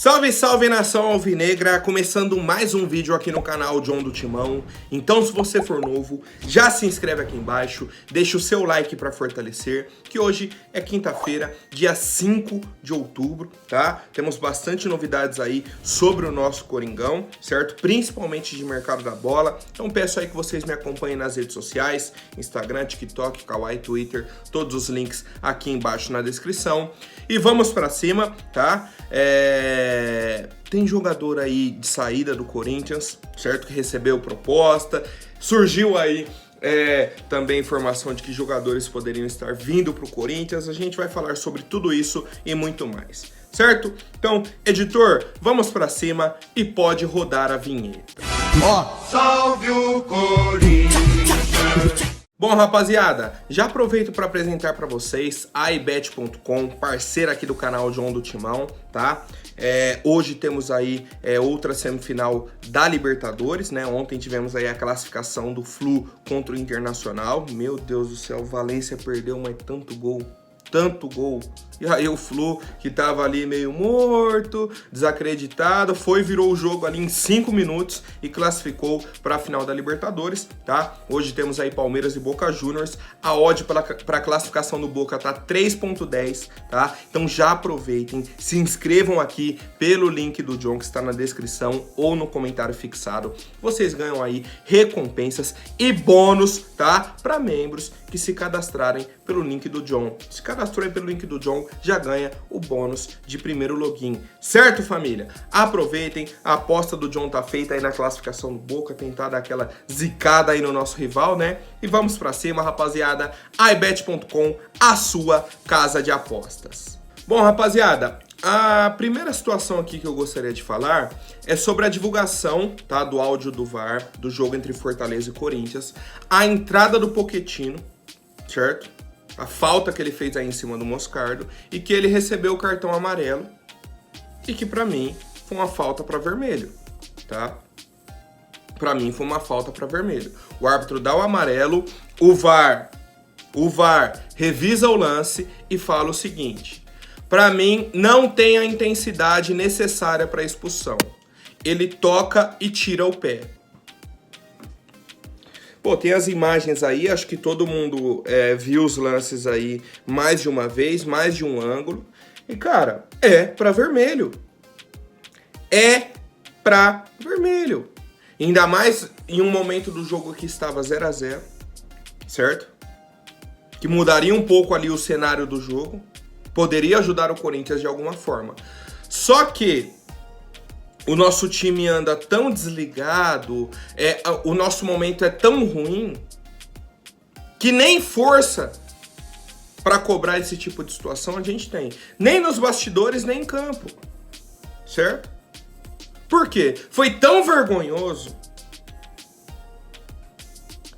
Salve, salve nação alvinegra, começando mais um vídeo aqui no canal John do Timão. Então se você for novo, já se inscreve aqui embaixo, deixa o seu like para fortalecer, que hoje é quinta-feira, dia 5 de outubro, tá? Temos bastante novidades aí sobre o nosso Coringão, certo? Principalmente de mercado da bola. Então peço aí que vocês me acompanhem nas redes sociais, Instagram, TikTok, Kawaii, Twitter, todos os links aqui embaixo na descrição. E vamos para cima, tá? Tem jogador aí de saída do Corinthians, certo? Que recebeu proposta. Surgiu aí também informação de que jogadores poderiam estar vindo para o Corinthians. A gente vai falar sobre tudo isso e muito mais, certo? Então, editor, vamos para cima e pode rodar a vinheta. Salve o Corinthians! Bom, rapaziada, já aproveito para apresentar para vocês a iBet.com, parceira aqui do canal John do Timão, tá? Hoje temos aí outra semifinal da Libertadores, né? Ontem tivemos aí a classificação do Flu contra o Internacional. Meu Deus do céu, Valência perdeu, mas tanto gol. E aí o Flu, que tava ali meio morto, desacreditado, virou o jogo ali em 5 minutos e classificou para a final da Libertadores, tá? Hoje temos aí Palmeiras e Boca Juniors. A odd para a classificação do Boca tá 3.10, tá? Então já aproveitem, se inscrevam aqui pelo link do John que está na descrição ou no comentário fixado. Vocês ganham aí recompensas e bônus, tá? Para membros que se cadastrarem pelo link do John. Se cadastrarem pelo link do John, já ganha o bônus de primeiro login. Certo, família? Aproveitem, a aposta do John tá feita aí na classificação do Boca, tentar dar aquela zicada aí no nosso rival, né? E vamos pra cima, rapaziada. iBet.com, a sua casa de apostas. Bom, rapaziada, a primeira situação aqui que eu gostaria de falar é sobre a divulgação, tá, do áudio do VAR, do jogo entre Fortaleza e Corinthians, a entrada do Pochettino, certo? A falta que ele fez aí em cima do Moscardo e que ele recebeu o cartão amarelo e que pra mim foi uma falta pra vermelho, tá? Pra mim foi uma falta pra vermelho. O árbitro dá o amarelo, o VAR revisa o lance e fala o seguinte: pra mim não tem a intensidade necessária pra expulsão. Ele toca e tira o pé. Pô, tem as imagens aí, acho que todo mundo viu os lances aí mais de uma vez, mais de um ângulo. E, cara, é pra vermelho. É pra vermelho. Ainda mais em um momento do jogo que estava 0-0, certo? Que mudaria um pouco ali o cenário do jogo. Poderia ajudar o Corinthians de alguma forma. Só que o nosso time anda tão desligado, o nosso momento é tão ruim, que nem força para cobrar esse tipo de situação a gente tem. Nem nos bastidores, nem em campo. Certo? Por quê? Foi tão vergonhoso,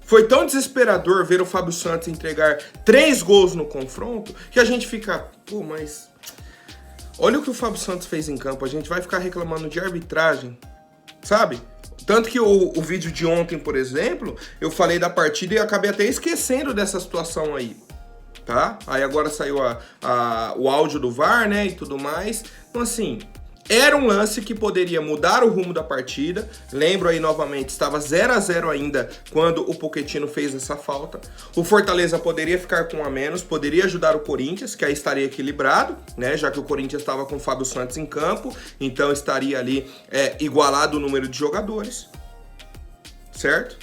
foi tão desesperador ver o Fábio Santos entregar 3 gols no confronto, que a gente fica, pô, mas olha o que o Fábio Santos fez em campo, a gente vai ficar reclamando de arbitragem, sabe? Tanto que o vídeo de ontem, por exemplo, eu falei da partida e acabei até esquecendo dessa situação aí, tá? Aí agora saiu o áudio do VAR, né, e tudo mais. Então, assim, era um lance que poderia mudar o rumo da partida. Lembro aí novamente, estava 0-0 ainda quando o Pochettino fez essa falta. O Fortaleza poderia ficar com um a menos, poderia ajudar o Corinthians, que aí estaria equilibrado, né? Já que o Corinthians estava com o Fábio Santos em campo, então estaria ali igualado o número de jogadores, certo?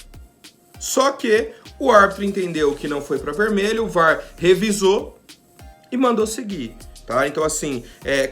Só que o árbitro entendeu que não foi para vermelho, o VAR revisou e mandou seguir. Tá? Então, assim,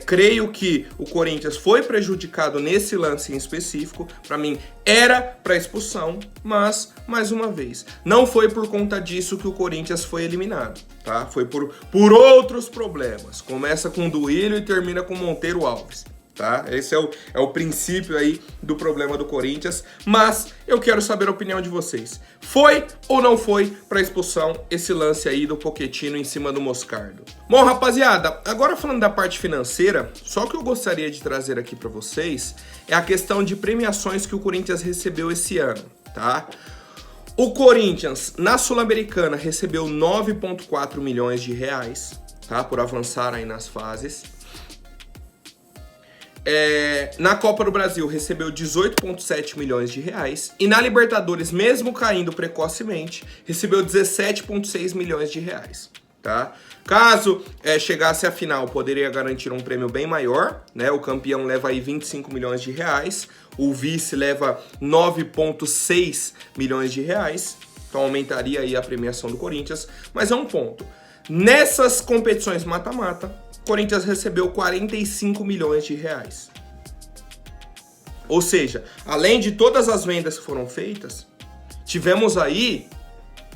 creio que o Corinthians foi prejudicado nesse lance em específico. Para mim, era para expulsão, mas, mais uma vez, não foi por conta disso que o Corinthians foi eliminado, tá? Foi por outros problemas. Começa com Duílio e termina com Monteiro Alves, tá? Esse é o princípio aí do problema do Corinthians, mas eu quero saber a opinião de vocês. Foi ou não foi para expulsão esse lance aí do Pochettino em cima do Moscardo? Bom, rapaziada, agora falando da parte financeira, só que eu gostaria de trazer aqui para vocês é a questão de premiações que o Corinthians recebeu esse ano, tá? O Corinthians, na Sul-Americana, recebeu 9,4 milhões de reais, tá? Por avançar aí nas fases. Na Copa do Brasil recebeu 18,7 milhões de reais e na Libertadores, mesmo caindo precocemente, recebeu 17,6 milhões de reais, tá? Caso chegasse à final, poderia garantir um prêmio bem maior, né? O campeão leva aí 25 milhões de reais, o vice leva 9,6 milhões de reais, então aumentaria aí a premiação do Corinthians, mas é um ponto. Nessas competições mata-mata, o Corinthians recebeu 45 milhões de reais. Ou seja, além de todas as vendas que foram feitas, tivemos aí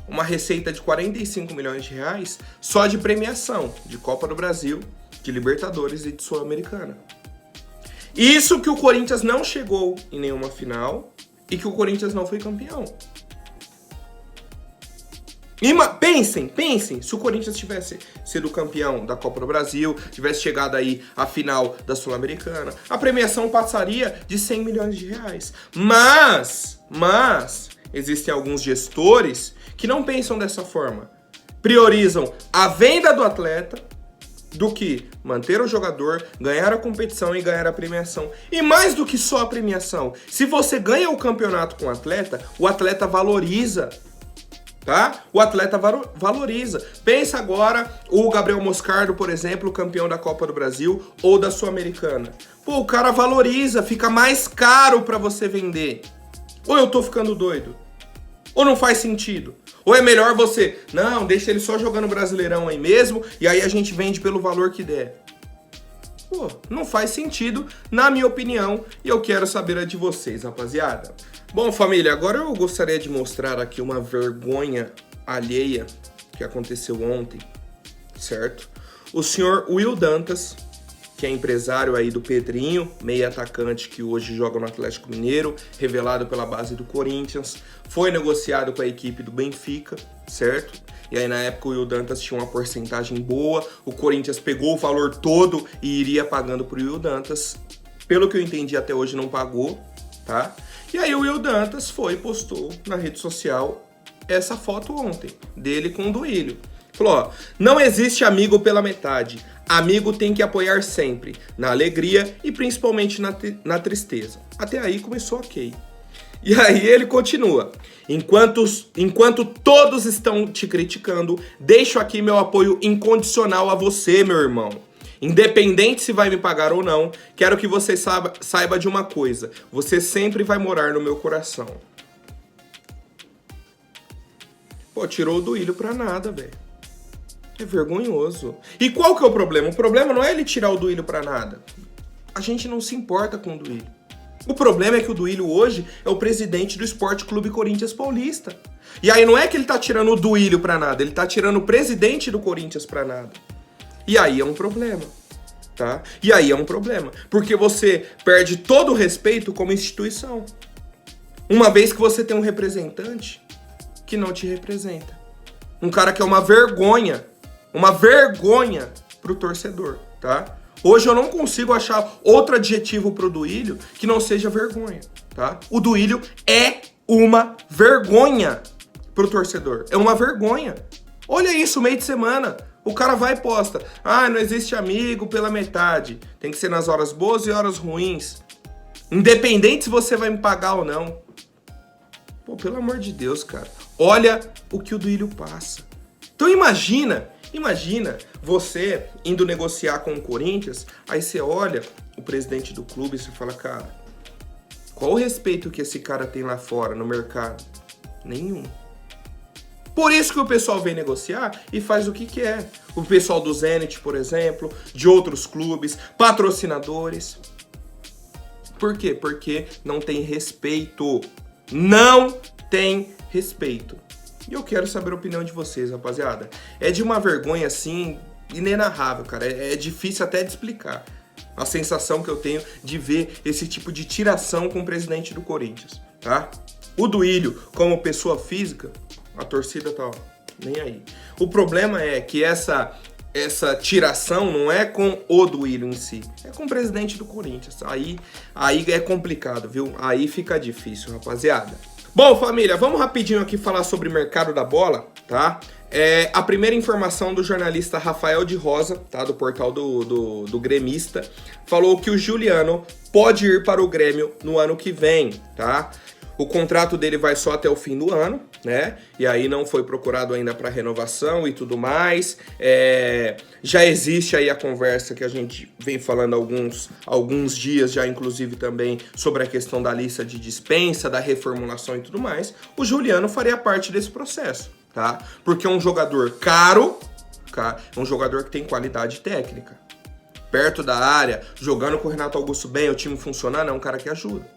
uma receita de 45 milhões de reais só de premiação, de Copa do Brasil, de Libertadores e de Sul-Americana. Isso que o Corinthians não chegou em nenhuma final e que o Corinthians não foi campeão. Pensem, se o Corinthians tivesse sido campeão da Copa do Brasil, tivesse chegado aí à final da Sul-Americana, a premiação passaria de 100 milhões de reais. Mas, existem alguns gestores que não pensam dessa forma. Priorizam a venda do atleta do que manter o jogador, ganhar a competição e ganhar a premiação. E mais do que só a premiação, se você ganha o campeonato com o atleta valoriza. Tá? O atleta valoriza. Pensa agora o Gabriel Moscardo, por exemplo, campeão da Copa do Brasil ou da Sul-Americana. Pô, o cara valoriza, fica mais caro pra você vender. Ou eu tô ficando doido? Ou não faz sentido? Ou é melhor você, não, deixa ele só jogando Brasileirão aí mesmo e aí a gente vende pelo valor que der. Pô, não faz sentido, na minha opinião, e eu quero saber a de vocês, rapaziada. Bom, família, agora eu gostaria de mostrar aqui uma vergonha alheia que aconteceu ontem, certo? O senhor Will Dantas, que é empresário aí do Pedrinho, meio atacante que hoje joga no Atlético Mineiro, revelado pela base do Corinthians, foi negociado com a equipe do Benfica, certo? E aí na época o Will Dantas tinha uma porcentagem boa, o Corinthians pegou o valor todo e iria pagando pro Will Dantas. Pelo que eu entendi, até hoje não pagou, tá? E aí o Will Dantas foi e postou na rede social essa foto ontem, dele com o Duílio. Falou, ó, não existe amigo pela metade. Amigo tem que apoiar sempre, na alegria e principalmente na tristeza. Até aí começou ok. E aí ele continua. Enquanto todos estão te criticando, deixo aqui meu apoio incondicional a você, meu irmão. Independente se vai me pagar ou não, quero que você saiba de uma coisa. Você sempre vai morar no meu coração. Pô, tirou o Duílio pra nada, velho. É vergonhoso. E qual que é o problema? O problema não é ele tirar o Duílio pra nada. A gente não se importa com o Duílio. O problema é que o Duílio hoje é o presidente do Esporte Clube Corinthians Paulista. E aí não é que ele tá tirando o Duílio pra nada, ele tá tirando o presidente do Corinthians pra nada. E aí é um problema, tá? E aí é um problema, porque você perde todo o respeito como instituição. Uma vez que você tem um representante que não te representa. Um cara que é uma vergonha pro torcedor, tá? Hoje eu não consigo achar outro adjetivo pro Duílio que não seja vergonha, tá? O Duílio é uma vergonha pro torcedor, é uma vergonha. Olha isso, meio de semana, o cara vai e posta, não existe amigo pela metade, tem que ser nas horas boas e horas ruins, independente se você vai me pagar ou não. Pô, pelo amor de Deus, cara, olha o que o Duílio passa. Então imagina você indo negociar com o Corinthians, aí você olha o presidente do clube e você fala, cara, qual o respeito que esse cara tem lá fora no mercado? Nenhum. Por isso que o pessoal vem negociar e faz o que quer. O pessoal do Zenit, por exemplo, de outros clubes, patrocinadores. Por quê? Porque não tem respeito. Não tem respeito. E eu quero saber a opinião de vocês, rapaziada. É de uma vergonha, assim, inenarrável, cara. É difícil até de explicar a sensação que eu tenho de ver esse tipo de tiração com o presidente do Corinthians, tá? O Duílio, como pessoa física, a torcida tá, ó, nem aí. O problema é que essa tiração não é com o Duílio em si, é com o presidente do Corinthians. Aí é complicado, viu? Aí fica difícil, rapaziada. Bom, família, vamos rapidinho aqui falar sobre o mercado da bola, tá? A primeira informação do jornalista Rafael de Rosa, tá, do portal do Gremista, falou que o Juliano pode ir para o Grêmio no ano que vem, tá? O contrato dele vai só até o fim do ano, né? E aí não foi procurado ainda para renovação e tudo mais. Já existe aí a conversa que a gente vem falando alguns dias já, inclusive também, sobre a questão da lista de dispensa, da reformulação e tudo mais. O Juliano faria parte desse processo, tá? Porque é um jogador caro, é um jogador que tem qualidade técnica. Perto da área, jogando com o Renato Augusto bem, o time funcionando, é um cara que ajuda.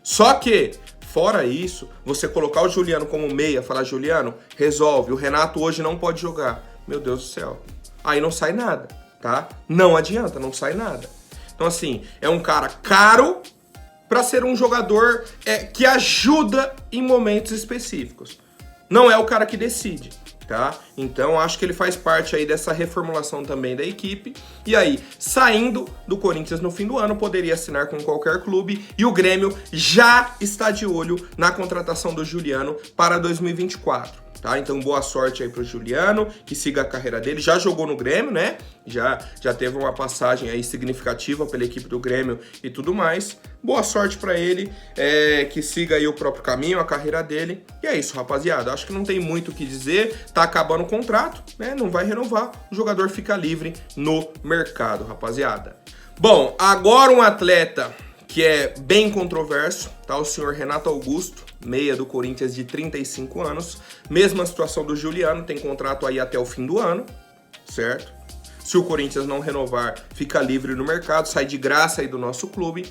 Só que, fora isso, você colocar o Juliano como meia, falar, Juliano, resolve, o Renato hoje não pode jogar. Meu Deus do céu. Aí não sai nada, tá? Não adianta, não sai nada. Então, assim, é um cara caro para ser um jogador que ajuda em momentos específicos. Não é o cara que decide, tá? Então, acho que ele faz parte aí dessa reformulação também da equipe. E aí, saindo do Corinthians no fim do ano, poderia assinar com qualquer clube. E o Grêmio já está de olho na contratação do Juliano para 2024. Tá? Então, boa sorte aí pro Juliano, que siga a carreira dele. Já jogou no Grêmio, né? Já teve uma passagem aí significativa pela equipe do Grêmio e tudo mais. Boa sorte para ele, que siga aí o próprio caminho, a carreira dele. E é isso, rapaziada. Acho que não tem muito o que dizer. Tá acabando o contrato, né? Não vai renovar. O jogador fica livre no mercado, rapaziada. Bom, agora um atleta que é bem controverso, tá? O senhor Renato Augusto, meia do Corinthians de 35 anos. Mesma situação do Juliano, tem contrato aí até o fim do ano, certo? Se o Corinthians não renovar, fica livre no mercado, sai de graça aí do nosso clube.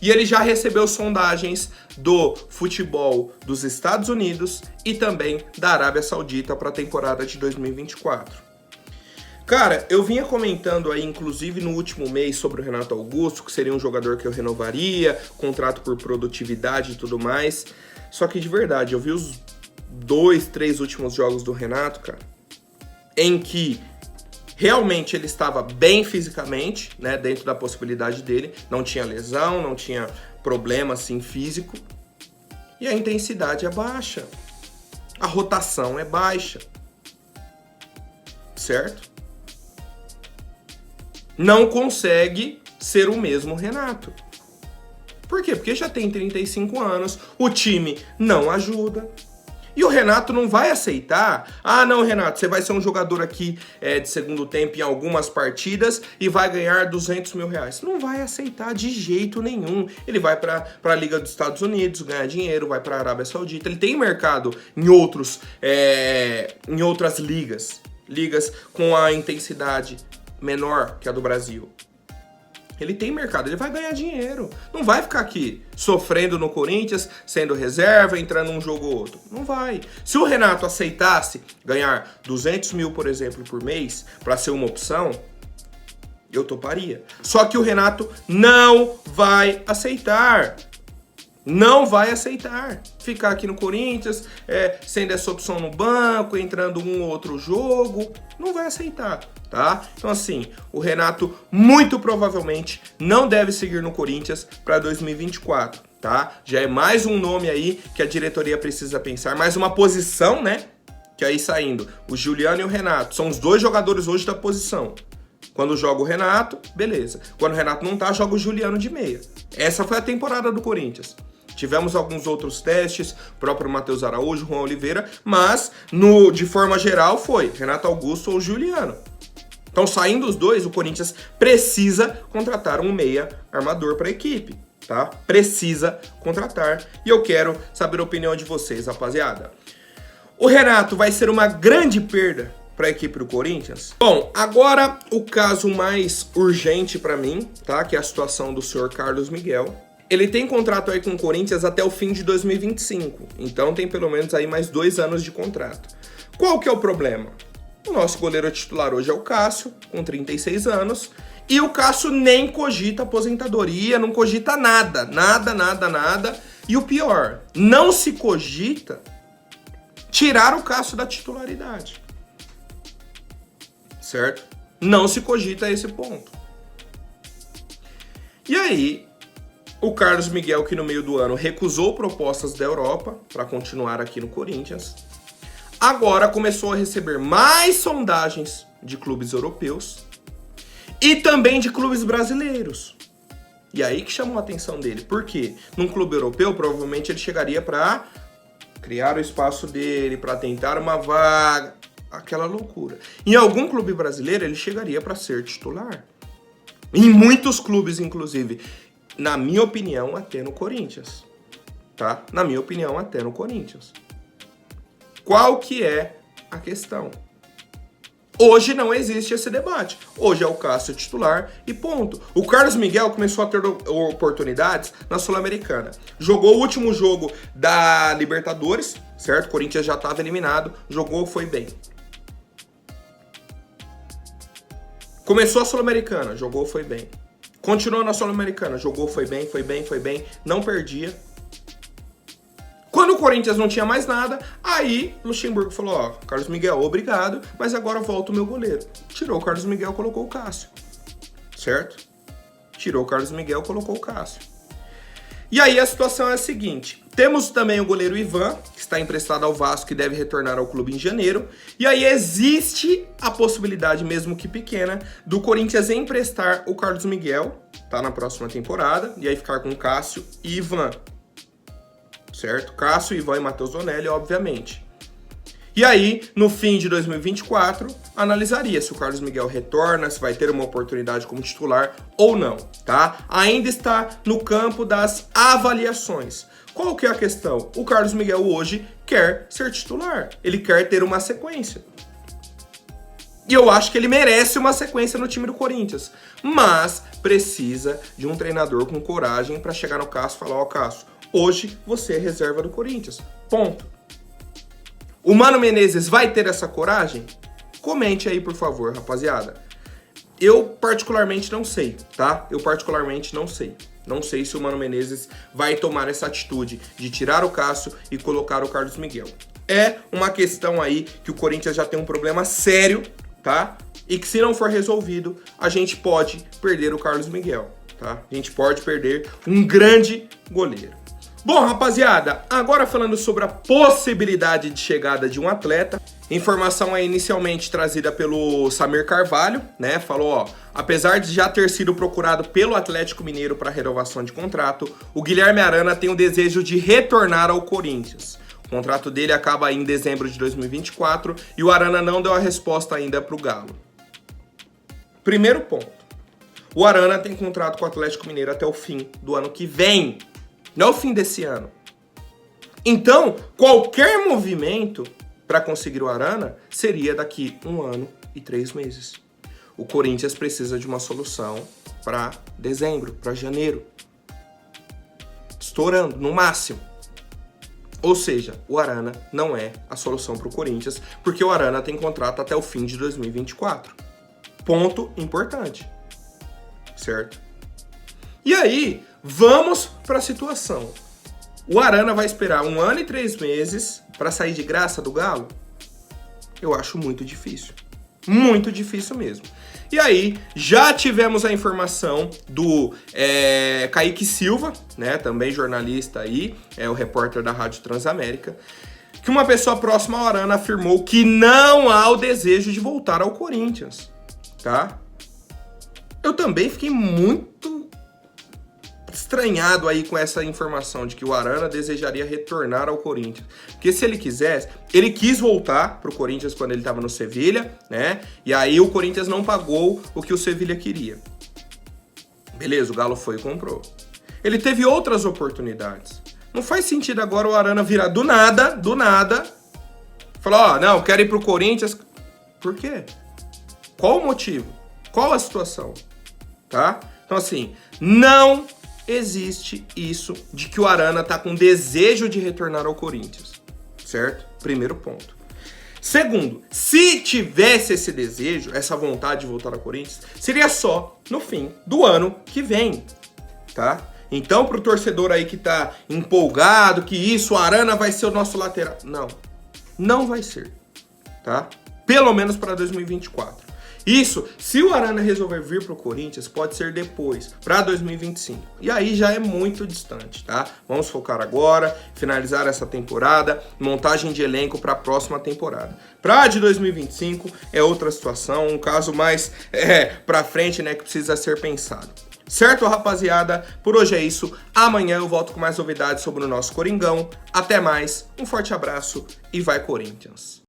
E ele já recebeu sondagens do futebol dos Estados Unidos e também da Arábia Saudita para a temporada de 2024. Cara, eu vinha comentando aí, inclusive no último mês, sobre o Renato Augusto, que seria um jogador que eu renovaria, contrato por produtividade e tudo mais. Só que de verdade, eu vi os 2, 3 últimos jogos do Renato, cara, em que realmente ele estava bem fisicamente, né, dentro da possibilidade dele, não tinha lesão, não tinha problema assim físico, e a intensidade é baixa, a rotação é baixa, certo? Não consegue ser o mesmo Renato. Por quê? Porque já tem 35 anos, o time não ajuda. E o Renato não vai aceitar, não, Renato, você vai ser um jogador aqui de segundo tempo em algumas partidas e vai ganhar 200 mil reais. Não vai aceitar de jeito nenhum. Ele vai para a Liga dos Estados Unidos, ganhar dinheiro, vai para a Arábia Saudita. Ele tem mercado em outras ligas com a intensidade menor que a do Brasil. Ele tem mercado, ele vai ganhar dinheiro. Não vai ficar aqui sofrendo no Corinthians, sendo reserva, entrando um jogo ou outro. Não vai. Se o Renato aceitasse ganhar 200 mil, por exemplo, por mês, para ser uma opção, eu toparia. Só que o Renato não vai aceitar. Não vai aceitar ficar aqui no Corinthians, sendo essa opção no banco, entrando um ou outro jogo. Não vai aceitar, tá? Então assim, o Renato muito provavelmente não deve seguir no Corinthians para 2024, tá? Já é mais um nome aí que a diretoria precisa pensar, mais uma posição, né? Que aí saindo, o Juliano e o Renato, são os dois jogadores hoje da posição. Quando joga o Renato, beleza. Quando o Renato não tá, joga o Juliano de meia. Essa foi a temporada do Corinthians. Tivemos alguns outros testes, próprio Matheus Araújo, Juan Oliveira, mas de forma geral foi Renato Augusto ou Juliano. Então, saindo os dois, o Corinthians precisa contratar um meia armador para a equipe, tá? Precisa contratar. E eu quero saber a opinião de vocês, rapaziada. O Renato vai ser uma grande perda para a equipe do Corinthians? Bom, agora o caso mais urgente para mim, tá? Que é a situação do senhor Carlos Miguel. Ele tem contrato aí com o Corinthians até o fim de 2025, então tem pelo menos aí mais 2 anos de contrato. Qual que é o problema? O nosso goleiro titular hoje é o Cássio, com 36 anos, e o Cássio nem cogita aposentadoria, não cogita nada. E o pior, não se cogita tirar o Cássio da titularidade, certo? Não se cogita esse ponto. E aí, o Carlos Miguel, que no meio do ano recusou propostas da Europa para continuar aqui no Corinthians, agora começou a receber mais sondagens de clubes europeus e também de clubes brasileiros. E aí que chamou a atenção dele. Por quê? Num clube europeu, provavelmente ele chegaria para criar o espaço dele, para tentar uma vaga, aquela loucura. Em algum clube brasileiro, ele chegaria para ser titular. Em muitos clubes, inclusive. Na minha opinião, até no Corinthians. Tá? Na minha opinião, até no Corinthians. Qual que é a questão? Hoje não existe esse debate. Hoje é o Cássio titular e ponto. O Carlos Miguel começou a ter oportunidades na Sul-Americana. Jogou o último jogo da Libertadores, certo? O Corinthians já estava eliminado. Jogou, foi bem. Começou a Sul-Americana, jogou, foi bem. Continuou na Sul-Americana, jogou, foi bem, foi bem, foi bem. Não perdia. Quando o Corinthians não tinha mais nada, aí Luxemburgo falou, ó, Carlos Miguel, obrigado, mas agora volta o meu goleiro. Tirou o Carlos Miguel, colocou o Cássio. Certo? Tirou o Carlos Miguel, colocou o Cássio. E aí a situação é a seguinte, temos também o goleiro Ivan, que está emprestado ao Vasco, que deve retornar ao clube em janeiro. E aí existe a possibilidade, mesmo que pequena, do Corinthians emprestar o Carlos Miguel, tá, na próxima temporada, e aí ficar com Cássio e Ivan. Certo? Cássio, Ivan e Matheus Donelli, obviamente. E aí, no fim de 2024, analisaria se o Carlos Miguel retorna, se vai ter uma oportunidade como titular ou não, tá? Ainda está no campo das avaliações. Qual que é a questão? O Carlos Miguel hoje quer ser titular, ele quer ter uma sequência. E eu acho que ele merece uma sequência no time do Corinthians, mas precisa de um treinador com coragem para chegar no Cássio e falar, ó, Cássio, hoje você é reserva do Corinthians. Ponto. O Mano Menezes vai ter essa coragem? Comente aí, por favor, rapaziada. Eu particularmente não sei, tá? Eu particularmente não sei. Não sei se o Mano Menezes vai tomar essa atitude de tirar o Cássio e colocar o Carlos Miguel. É uma questão aí que o Corinthians já tem um problema sério, tá? E que se não for resolvido, a gente pode perder o Carlos Miguel, tá? A gente pode perder um grande goleiro. Bom, rapaziada, agora falando sobre a possibilidade de chegada de um atleta, informação aí inicialmente trazida pelo Samir Carvalho, né? Falou, ó, apesar de já ter sido procurado pelo Atlético Mineiro para renovação de contrato, o Guilherme Arana tem o desejo de retornar ao Corinthians. O contrato dele acaba em dezembro de 2024 e o Arana não deu a resposta ainda para o Galo. Primeiro ponto, o Arana tem contrato com o Atlético Mineiro até o fim do ano que vem. Não é o fim desse ano. Então, qualquer movimento para conseguir o Arana seria daqui 1 ano e 3 meses. O Corinthians precisa de uma solução para dezembro, para janeiro. Estourando, no máximo. Ou seja, o Arana não é a solução para o Corinthians, porque o Arana tem contrato até o fim de 2024. Ponto importante. Certo? E aí, vamos para a situação. O Arana vai esperar 1 ano e 3 meses para sair de graça do Galo? Eu acho muito difícil. Muito difícil mesmo. E aí, já tivemos a informação do Kaique Silva, né, também jornalista aí, o repórter da Rádio Transamérica, que uma pessoa próxima ao Arana afirmou que não há o desejo de voltar ao Corinthians, tá? Eu também fiquei muito estranhado aí com essa informação de que o Arana desejaria retornar ao Corinthians. Porque se ele quisesse, ele quis voltar pro Corinthians quando ele estava no Sevilha, né? E aí o Corinthians não pagou o que o Sevilha queria. Beleza, o Galo foi e comprou. Ele teve outras oportunidades. Não faz sentido agora o Arana virar do nada, falar, ó, não, quero ir pro Corinthians. Por quê? Qual o motivo? Qual a situação? Tá? Então assim, não existe isso de que o Arana tá com desejo de retornar ao Corinthians, certo? Primeiro ponto. Segundo, se tivesse esse desejo, essa vontade de voltar ao Corinthians, seria só no fim do ano que vem, tá? Então, pro torcedor aí que tá empolgado, que isso, o Arana vai ser o nosso lateral. Não, não vai ser, tá? Pelo menos para 2024. Isso, se o Arana resolver vir pro Corinthians, pode ser depois, para 2025. E aí já é muito distante, tá? Vamos focar agora, finalizar essa temporada, montagem de elenco para a próxima temporada. Para de 2025 é outra situação, um caso mais para frente, né, que precisa ser pensado. Certo, rapaziada? Por hoje é isso. Amanhã eu volto com mais novidades sobre o nosso Coringão. Até mais, um forte abraço e vai Corinthians!